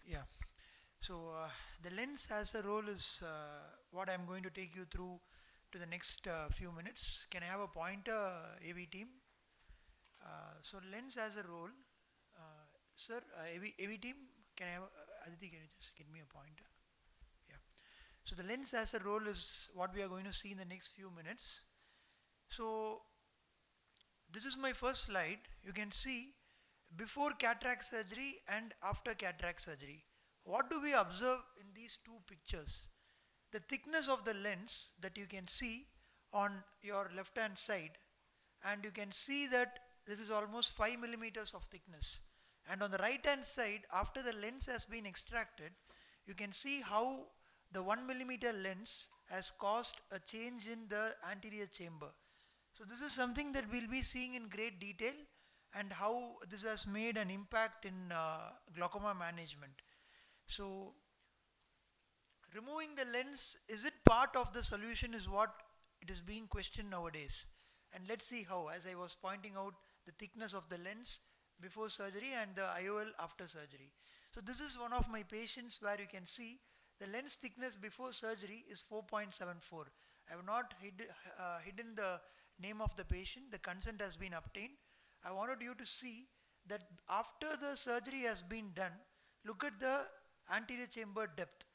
Yeah. So the lens as a role is what I'm going to take you through to the next few minutes. Can I have a pointer, AV team? So lens as a role, sir, AV team, can I have, Aditi, can you just give me a pointer? Yeah. So the lens as a role is what we are going to see in the next few minutes. So this is my first slide. You can see before cataract surgery and after cataract surgery. What do we observe in these two pictures? The thickness of the lens that you can see on your left hand side, and you can see that this is almost 5 millimeters of thickness. And on the right hand side, after the lens has been extracted, you can see how the 1 millimeter lens has caused a change in the anterior chamber. So this is something that we'll be seeing in great detail, and how this has made an impact in glaucoma management. So removing the lens, is it part of the solution, is what it is being questioned nowadays. And let's see how, as I was pointing out, the thickness of the lens before surgery and the IOL after surgery. So this is one of my patients where you can see the lens thickness before surgery is 4.74. I have not hidden the name of the patient. The consent has been obtained. I wanted you to see that after the surgery has been done, look at the anterior chamber depth.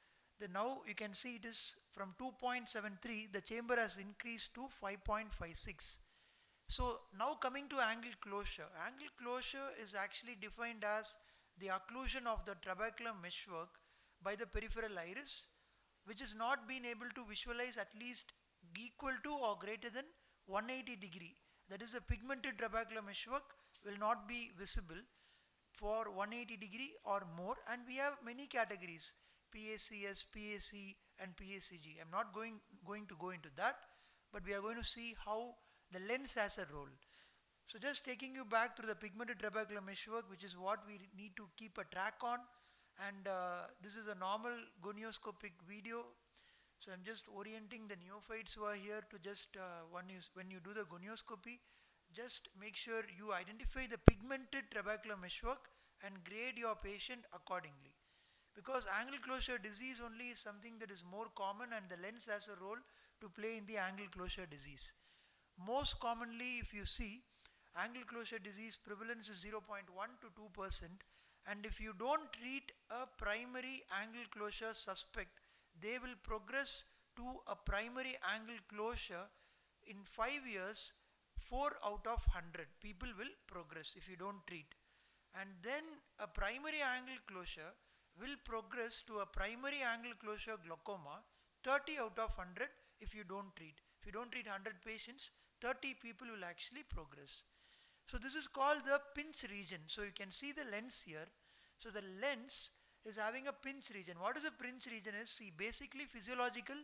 Now you can see it is from 2.73, the chamber has increased to 5.56. So now coming to angle closure. Angle closure is actually defined as the occlusion of the trabecular meshwork by the peripheral iris, which is not being able to visualize at least equal to or greater than 180 degree. That is, a pigmented trabecular meshwork will not be visible for 180 degree or more, and we have many categories: PACS, PAC and PACG. I'm not going to go into that, but we are going to see how the lens has a role. So just taking you back to the pigmented trabecular meshwork, which is what we need to keep a track on, and this is a normal gonioscopic video. So I'm just orienting the neophytes who are here to just, when you do the gonioscopy, just make sure you identify the pigmented trabecular meshwork and grade your patient accordingly. Because angle closure disease only is something that is more common, and the lens has a role to play in the angle closure disease. Most commonly, if you see, angle closure disease prevalence is 0.1 to 2%, and if you don't treat a primary angle closure suspect, they will progress to a primary angle closure. In 5 years, 4 out of 100 people will progress if you don't treat. And then a primary angle closure will progress to a primary angle closure glaucoma, 30 out of 100 if you don't treat. If you don't treat 100 patients, 30 people will actually progress. So this is called the pinch region. So you can see the lens here. So the lens is having a pinch region. What is a pinch region is? See, basically physiological,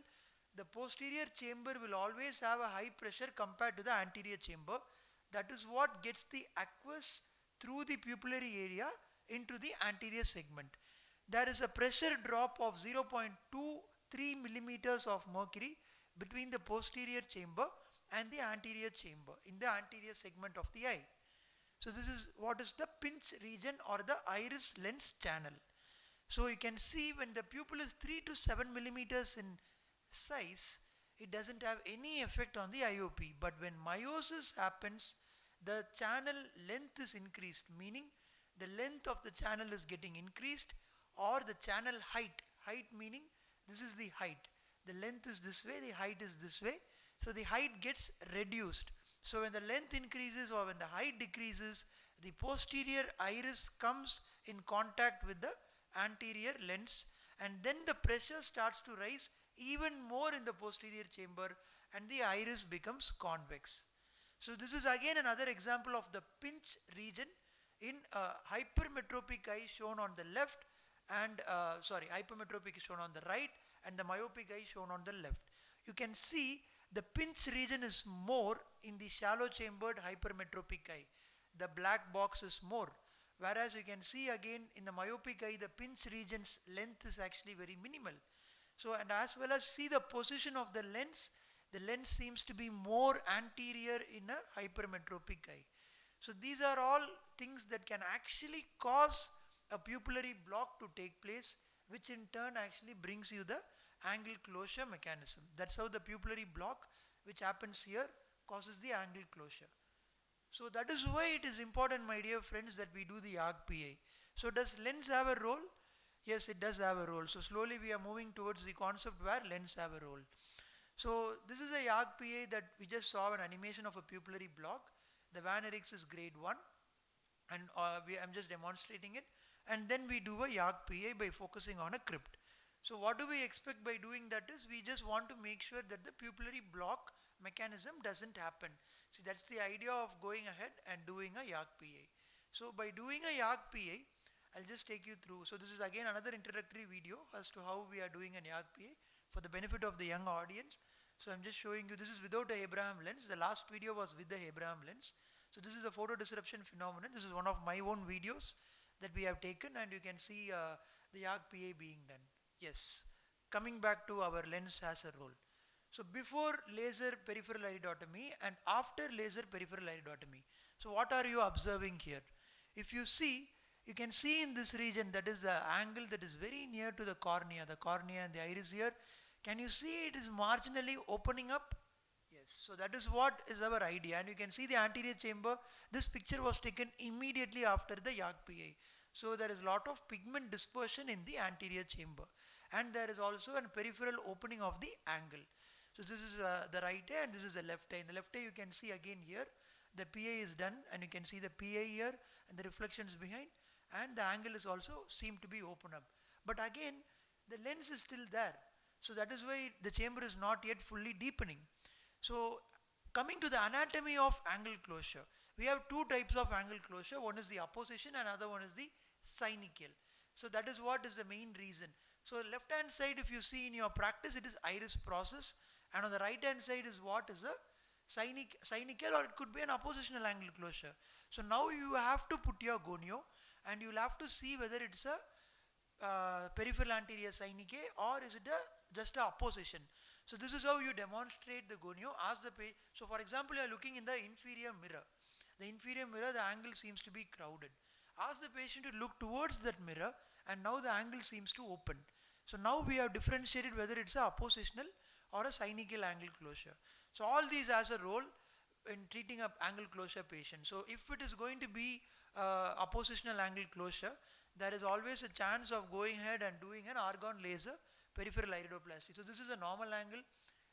the posterior chamber will always have a high pressure compared to the anterior chamber. That is what gets the aqueous through the pupillary area into the anterior segment. There is a pressure drop of 0.23 millimeters of mercury between the posterior chamber and the anterior chamber in the anterior segment of the eye. So this is what is the pinch region or the iris lens channel. So you can see when the pupil is 3 to 7 millimeters in size, it doesn't have any effect on the IOP. But when meiosis happens, the channel length is increased, meaning the length of the channel is getting increased, or the channel height. Height meaning this is the height. The length is this way, the height is this way. So the height gets reduced. So when the length increases or when the height decreases, the posterior iris comes in contact with the anterior lens, and then the pressure starts to rise even more in the posterior chamber, and the iris becomes convex. So this is again another example of the pinch region in a hypermetropic eye shown on the left, and hypermetropic is shown on the right, and the myopic eye shown on the left. You can see the pinch region is more in the shallow chambered hypermetropic eye. The black box is more. Whereas you can see again in the myopic eye, the pinch region's length is actually very minimal. So, and as well as see the position of the lens seems to be more anterior in a hypermetropic eye. So these are all things that can actually cause a pupillary block to take place, which in turn actually brings you the angle closure mechanism. That's how the pupillary block which happens here causes the angle closure. So that is why it is important, my dear friends, that we do the AIOC-PI. So does lens have a role? Yes, it does have a role. So slowly we are moving towards the concept where lens have a role. So this is a AIOC-PI that we just saw an animation of a pupillary block. The Van Erichs is grade 1 and I'm just demonstrating it. And then we do a AIOC-PI by focusing on a crypt. So what do we expect by doing that is we just want to make sure that the pupillary block mechanism doesn't happen. See, that's the idea of going ahead and doing a AIOC-PI. So by doing a AIOC-PI, I'll just take you through. So this is again another introductory video as to how we are doing an AIOC-PI for the benefit of the young audience. So I'm just showing you, this is without a Abraham lens. The last video was with the Abraham lens. So this is a photo disruption phenomenon. This is one of my own videos that we have taken, and you can see the AIOC-PI being done. Yes, coming back to our lens has a role. So before laser peripheral iridotomy and after laser peripheral iridotomy. So what are you observing here? If you see, you can see in this region, that is the angle that is very near to the cornea and the iris here. Can you see it is marginally opening up? Yes, so that is what is our idea, and you can see the anterior chamber. This picture was taken immediately after the AIOC-PI. So there is a lot of pigment dispersion in the anterior chamber, and there is also a peripheral opening of the angle. So this is the right eye and this is the left eye. In the left eye you can see again here the PI is done, and you can see the PI here and the reflections behind, and the angle is also seem to be open up. But again the lens is still there. So that is why the chamber is not yet fully deepening. So coming to the anatomy of angle closure, we have two types of angle closure. One is the apposition and another one is the synechial. So that is what is the main reason. So left hand side, if you see in your practice, it is iris process, and on the right hand side is what is a synechial, or it could be an appositional angle closure. So now you have to put your gonio and you will have to see whether it's a peripheral anterior synechial or is it just a apposition. So this is how you demonstrate the gonio. Ask the patient. So for example, you are looking in the inferior mirror. The inferior mirror, the angle seems to be crowded. Ask the patient to look towards that mirror, and now the angle seems to open. So now we have differentiated whether it's a appositional or a synechial angle closure. So all these has a role in treating an angle closure patient. So if it is going to be appositional angle closure, there is always a chance of going ahead and doing an argon laser peripheral iridoplasty. So this is a normal angle.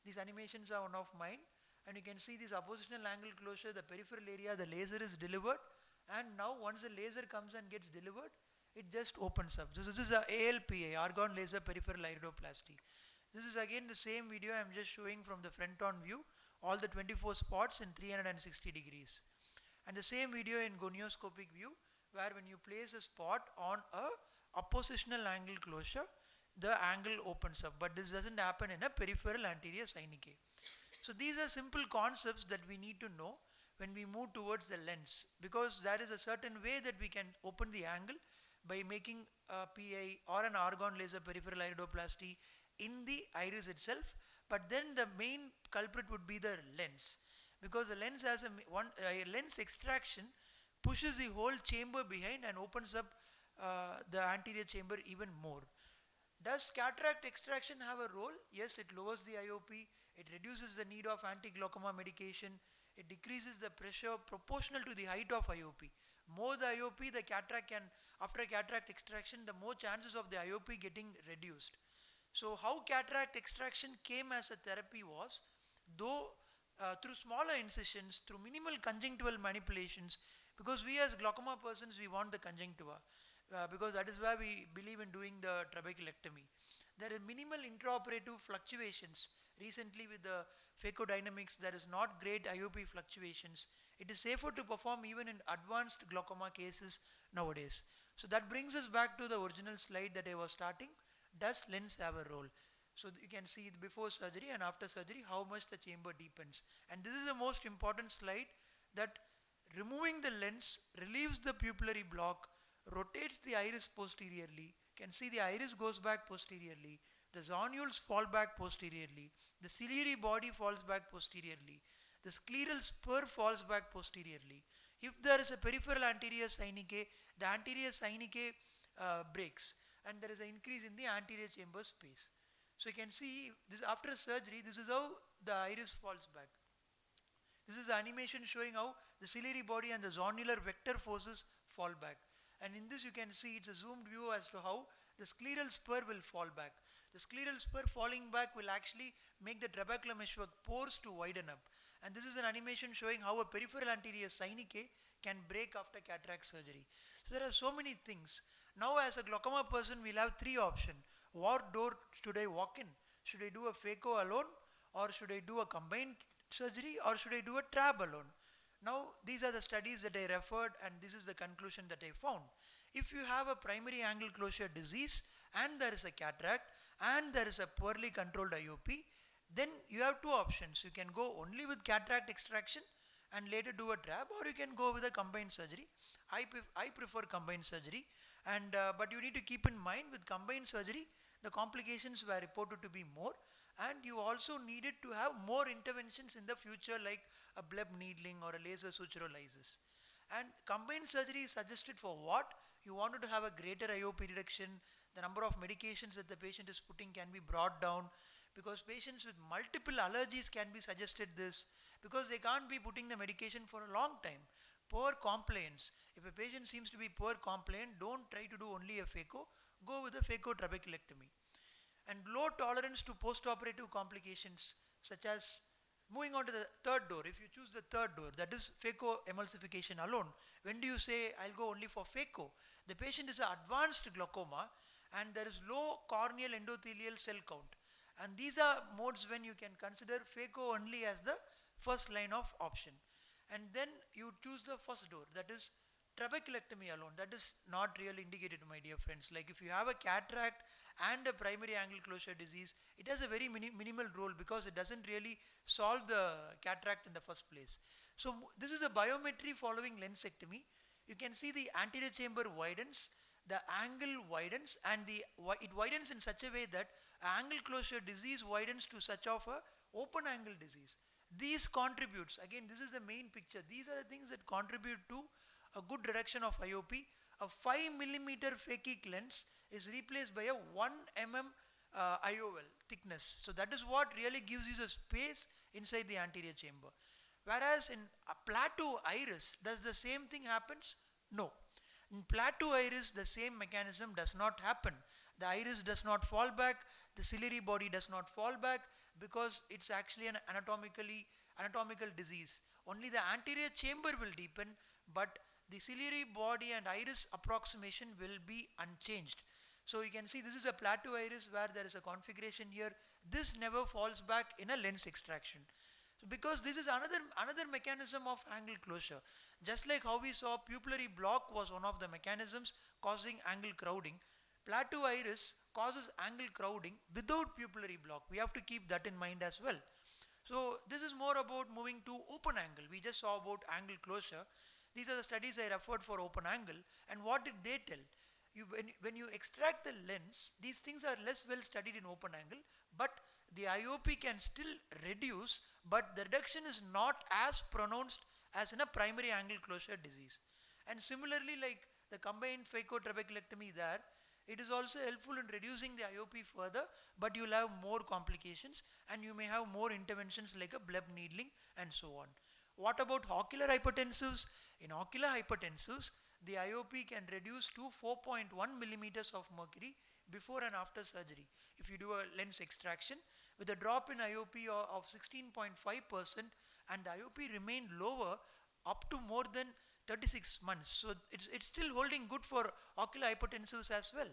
These animations are one of mine, and you can see this appositional angle closure, the peripheral area, the laser is delivered, and now once the laser comes and gets delivered, it just opens up. So this is a ALPA, argon laser peripheral iridoplasty. This is again the same video I am just showing from the front on view, all the 24 spots in 360 degrees. And the same video in gonioscopic view, where when you place a spot on a appositional angle closure, the angle opens up, but this doesn't happen in a peripheral anterior synechial. So these are simple concepts that we need to know when we move towards the lens, because there is a certain way that we can open the angle by making a PI or an argon laser peripheral iridoplasty in the iris itself, but then the main culprit would be the lens, because the lens has a lens extraction pushes the whole chamber behind and opens up the anterior chamber even more. Does cataract extraction have a role? Yes, it lowers the IOP, it reduces the need of anti-glaucoma medication, it decreases the pressure proportional to the height of IOP. More the IOP, the cataract can, after cataract extraction, the more chances of the IOP getting reduced. So how cataract extraction came as a therapy was, though through smaller incisions, through minimal conjunctival manipulations, because we as glaucoma persons, we want the conjunctiva. Because that is why we believe in doing the trabeculectomy. There is minimal intraoperative fluctuations. Recently with the phakodynamics, there is not great IOP fluctuations. It is safer to perform even in advanced glaucoma cases nowadays. So that brings us back to the original slide that I was starting. Does lens have a role? So you can see before surgery and after surgery how much the chamber deepens. And this is the most important slide, that removing the lens relieves the pupillary block, rotates the iris posteriorly. You can see the iris goes back posteriorly, the zonules fall back posteriorly, the ciliary body falls back posteriorly, the scleral spur falls back posteriorly. If there is a peripheral anterior synechial, the anterior synechial breaks, and there is an increase in the anterior chamber space. So you can see this after surgery, this is how the iris falls back. This is the animation showing how the ciliary body and the zonular vector forces fall back. And in this you can see it's a zoomed view as to how the scleral spur will fall back. The scleral spur falling back will actually make the trabecular meshwork pores to widen up. And this is an animation showing how a peripheral anterior synechiae can break after cataract surgery. So there are so many things. Now as a glaucoma person, we'll have three options. What door should I walk in? Should I do a phaco alone, or should I do a combined surgery, or should I do a trab alone? Now these are the studies that I referred, and this is the conclusion that I found. If you have a primary angle closure disease and there is a cataract and there is a poorly controlled IOP, then you have two options. You can go only with cataract extraction and later do a trab, or you can go with a combined surgery. I prefer combined surgery, and but you need to keep in mind with combined surgery the complications were reported to be more, and you also needed to have more interventions in the future like a bleb needling or a laser suturolysis. And combined surgery is suggested for what? You wanted to have a greater IOP reduction, the number of medications that the patient is putting can be brought down, because patients with multiple allergies can be suggested this, because they can't be putting the medication for a long time. Poor compliance. If a patient seems to be poor compliant, don't try to do only a phaco, go with a phaco trabeculectomy. And low tolerance to postoperative complications, such as moving on to the third door. If you choose the third door, that is phaco emulsification alone. When do you say I'll go only for phaco? The patient is an advanced glaucoma and there is low corneal endothelial cell count. And these are modes when you can consider phaco only as the first line of option. And then you choose the first door, that is trabeculectomy alone. That is not really indicated, my dear friends. Like if you have a cataract and a primary angle closure disease, it has a very minimal role because it doesn't really solve the cataract in the first place. So this is a biometry following lensectomy. You can see the anterior chamber widens, the angle widens, and it widens in such a way that angle closure disease widens to such of a open angle disease. These contributes, again this is the main picture, these are the things that contribute to a good reduction of IOP. A 5 millimeter phakic lens is replaced by a 1 mm IOL thickness. So that is what really gives you the space inside the anterior chamber. Whereas in a Plateau Iris, does the same thing happens? No. In Plateau Iris, the same mechanism does not happen. The iris does not fall back, the ciliary body does not fall back, because it's actually an anatomical disease. Only the anterior chamber will deepen, but the ciliary body and iris approximation will be unchanged. So you can see this is a Plateau Iris where there is a configuration here. This never falls back in a lens extraction. So because this is another mechanism of angle closure. Just like how we saw pupillary block was one of the mechanisms causing angle crowding, Plateau Iris causes angle crowding without pupillary block. We have to keep that in mind as well. So this is more about moving to open angle. We just saw about angle closure. These are the studies I referred for open angle. And what did they tell? When you extract the lens, these things are less well studied in open angle, but the IOP can still reduce, but the reduction is not as pronounced as in a primary angle closure disease. And similarly, like the combined phacotrabeculectomy there, it is also helpful in reducing the IOP further, but you will have more complications and you may have more interventions like a bleb needling and so on. What about ocular hypertensives? In ocular hypertensives, the IOP can reduce to 4.1 millimeters of mercury before and after surgery if you do a lens extraction, with a drop in IOP of 16.5%, and the IOP remained lower up to more than 36 months. So it's still holding good for ocular hypertensives as well.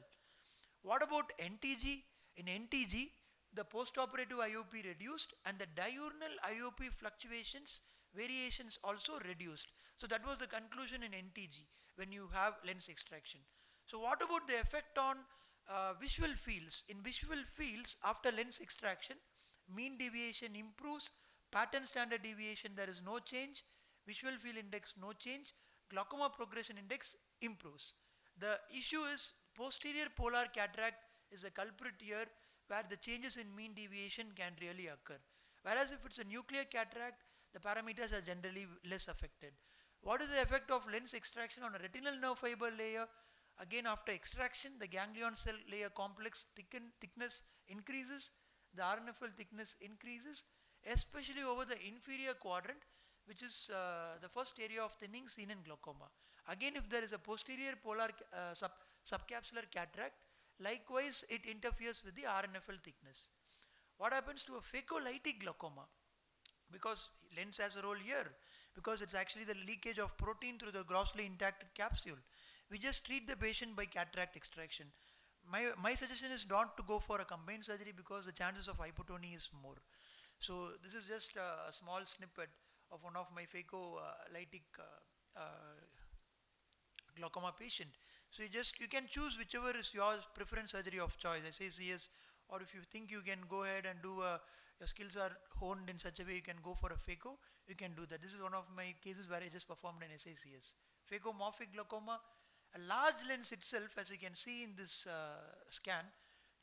What about NTG? In NTG, the postoperative IOP reduced and the diurnal IOP fluctuations, variations also reduced. So that was the conclusion in NTG when you have lens extraction. So what about the effect on visual fields? In visual fields, after lens extraction, mean deviation improves, pattern standard deviation there is no change, visual field index no change, glaucoma progression index improves. The issue is posterior polar cataract is a culprit here, where the changes in mean deviation can really occur. Whereas if it's a nuclear cataract, the parameters are generally less affected. What is the effect of lens extraction on a retinal nerve fiber layer? Again, after extraction, the ganglion cell layer complex thickness increases, the RNFL thickness increases, especially over the inferior quadrant, which is the first area of thinning seen in glaucoma. Again, if there is a posterior polar subcapsular cataract, likewise it interferes with the RNFL thickness. What happens to a phacolytic glaucoma? Because lens has a role here, because it's actually the leakage of protein through the grossly intact capsule. We just treat the patient by cataract extraction. My suggestion is not to go for a combined surgery because the chances of hypotony is more. So this is just a small snippet of one of my phacolytic glaucoma patient. So you can choose whichever is your preference surgery of choice, SACS, or if you think you can go ahead and do your skills are honed in such a way you can go for a phaco, you can do that. This is one of my cases where I just performed an SACS. Figomorphic glaucoma, a large lens itself, as you can see in this scan,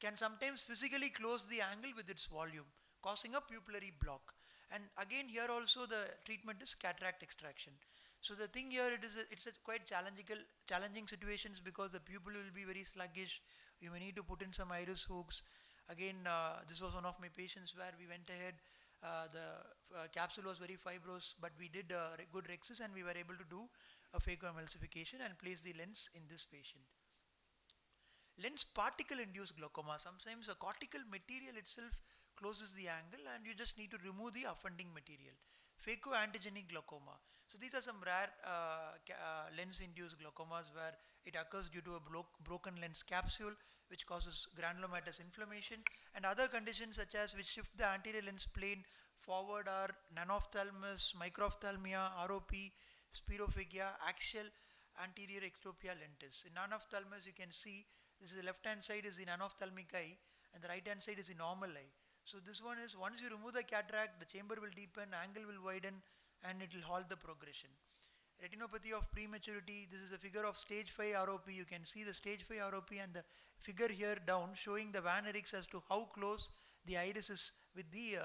can sometimes physically close the angle with its volume, causing a pupillary block. And again, here also the treatment is cataract extraction. So the thing here, it's a quite challenging situations because the pupil will be very sluggish. You may need to put in some iris hooks. Again, this was one of my patients where we went ahead. The capsule was very fibrous, but we did good rexes and we were able to do a phacoemulsification and place the lens in this patient. Lens particle induced glaucoma. Sometimes a cortical material itself closes the angle and you just need to remove the offending material. Phaco-antigenic glaucoma. So these are some rare lens-induced glaucomas where it occurs due to a broken lens capsule which causes granulomatous inflammation, and other conditions such as which shift the anterior lens plane forward are nanophthalmus, microphthalmia, ROP, spirophagia, axial anterior ectopia lentis. In nanophthalmus you can see this is the left hand side is the nanophthalmic eye and the right hand side is the normal eye. So this one is once you remove the cataract, the chamber will deepen, angle will widen and it will halt the progression. Retinopathy of prematurity, this is a figure of stage 5 ROP. You can see the stage 5 ROP and the figure here down showing the Van Erichs as to how close the iris is with the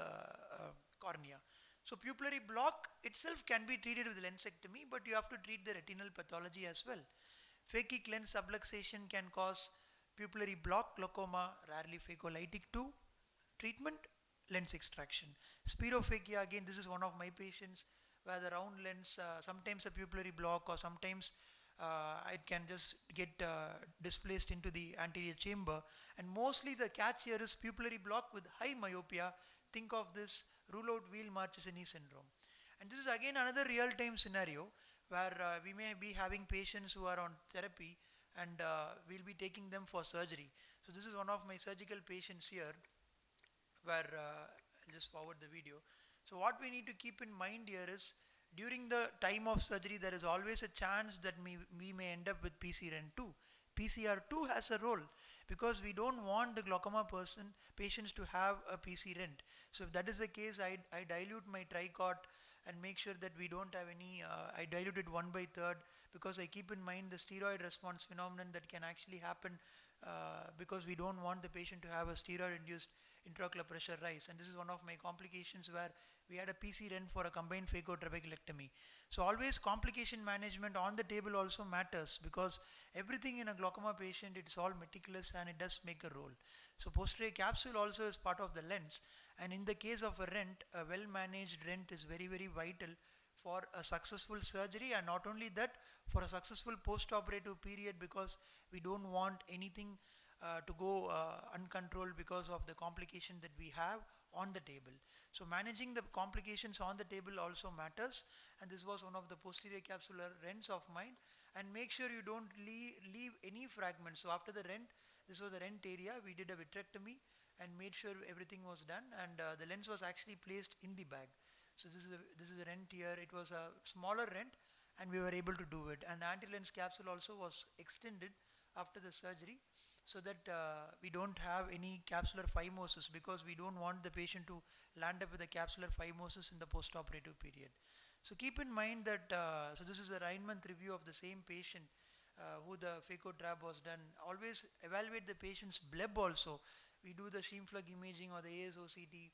cornea. So pupillary block itself can be treated with lensectomy, but you have to treat the retinal pathology as well. Phakic lens subluxation can cause pupillary block glaucoma, rarely phacolytic too. Treatment, lens extraction. Spirophagia, again this is one of my patients where the round lens, sometimes a pupillary block or sometimes it can just get displaced into the anterior chamber, and mostly the catch here is pupillary block with high myopia. Think of this rule out wheel Marchesini syndrome. And this is again another real-time scenario where we may be having patients who are on therapy and we'll be taking them for surgery. So this is one of my surgical patients here where I'll just forward the video. So what we need to keep in mind here is during the time of surgery there is always a chance that we may end up with PCRN2. PCR2 has a role because we don't want the glaucoma patients to have a PC rent. So if that is the case, I dilute my tricot and make sure that we don't have any, I dilute it 1/3 because I keep in mind the steroid response phenomenon that can actually happen because we don't want the patient to have a steroid induced intraocular pressure rise, and this is one of my complications where we had a PC rent for a combined phacotrabeculectomy. So always complication management on the table also matters because everything in a glaucoma patient, it's all meticulous and it does make a role. So posterior capsule also is part of the lens, and in the case of a rent, a well managed rent is very vital for a successful surgery, and not only that, for a successful post-operative period, because we don't want anything to go uncontrolled because of the complication that we have on the table. So managing the complications on the table also matters, and this was one of the posterior capsular rents of mine. And make sure you don't leave any fragments. So after the rent, this was the rent area, we did a vitrectomy and made sure everything was done, and the lens was actually placed in the bag. So this is the rent here. It was a smaller rent and we were able to do it, and the anti-lens capsule also was extended after the surgery so that we don't have any capsular phimosis, because we don't want the patient to land up with a capsular phimosis in the post-operative period. So keep in mind that, so this is a 9-month review of the same patient who the phacotrab was done. Always evaluate the patient's bleb also. We do the Scheimpflug imaging or the ASOCT,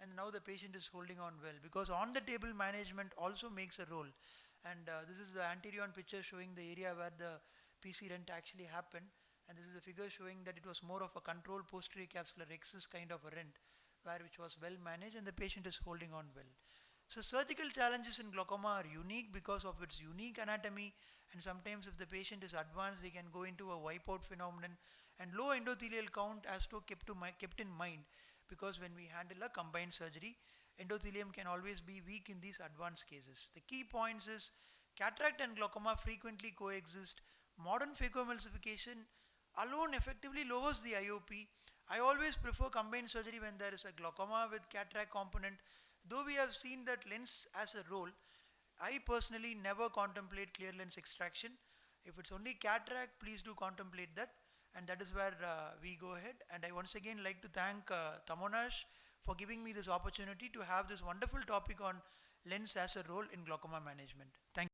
and now the patient is holding on well, because on the table management also makes a role. And this is the anterior picture showing the area where the PC rent actually happened, and this is a figure showing that it was more of a controlled posterior capsular excess kind of a rent, where which was well managed and the patient is holding on well. So surgical challenges in glaucoma are unique because of its unique anatomy, and sometimes if the patient is advanced they can go into a wipeout phenomenon, and low endothelial count has to kept in mind, because when we handle a combined surgery, endothelium can always be weak in these advanced cases. The key points is cataract and glaucoma frequently coexist. Modern phacoemulsification alone effectively lowers the IOP. I always prefer combined surgery when there is a glaucoma with cataract component. Though we have seen that lens as a role, I personally never contemplate clear lens extraction. If it's only cataract, please do contemplate that, and that is where we go ahead. And I once again like to thank Tamonash for giving me this opportunity to have this wonderful topic on lens as a role in glaucoma management. Thank you.